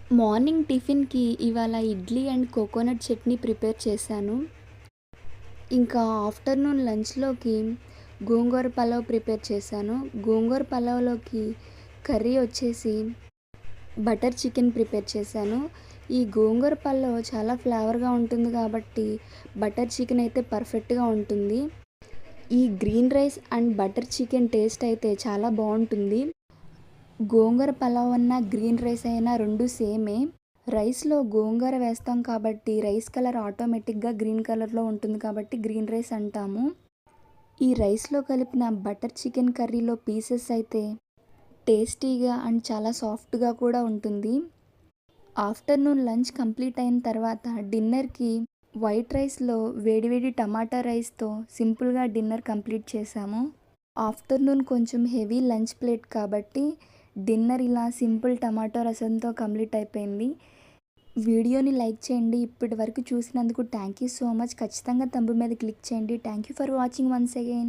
Morning టిఫిన్‌కి ఇవాళ idli and coconut chutney prepare చేశాను. ఇంకా ఆఫ్టర్‌నూన్ లంచ్‌లోకి గోంగూర పలావ్ ప్రిపేర్ చేశాను. గోంగూర పలావ్‌లోకి కర్రీ వచ్చేసి బటర్ చికెన్ ప్రిపేర్ చేశాను. ఈ గోంగూర పలావ్ చాలా ఫ్లేవర్‌గా ఉంటుంది కాబట్టి బటర్ చికెన్ అయితే పర్ఫెక్ట్‌గా ఉంటుంది. ఈ green rice and butter chicken taste అయితే చాలా బావుంటుంది. గోంగూర పలావ్ అన్నా, గ్రీన్ రైస్ అయినా 2 సేమే. రైస్‌లో గోంగూర వేస్తాం కాబట్టి రైస్ కలర్ ఆటోమేటిక్‌గా గ్రీన్ కలర్‌లో ఉంటుంది కాబట్టి గ్రీన్ రైస్ అంటాము. ఈ రైస్‌లో కలిపిన బటర్ చికెన్ కర్రీలో పీసెస్ అయితే టేస్టీగా అండ్ చాలా సాఫ్ట్‌గా కూడా ఉంటుంది. ఆఫ్టర్‌నూన్ లంచ్ కంప్లీట్ అయిన తర్వాత డిన్నర్‌కి వైట్ రైస్‌లో వేడివేడి టమాటా రైస్‌తో సింపుల్‌గా డిన్నర్ కంప్లీట్ చేశాము. ఆఫ్టర్‌నూన్ కొంచెం హెవీ లంచ్ ప్లేట్ కాబట్టి డిన్నర్ ఇలా సింపుల్ టమాటో రసంతో కంప్లీట్ అయిపోయింది. వీడియోని లైక్ చేయండి. ఇప్పటి వరకు చూసినందుకు థ్యాంక్ యూ సో మచ్. ఖచ్చితంగా థంబ్ మీద క్లిక్ చేయండి. Thank you for watching once again.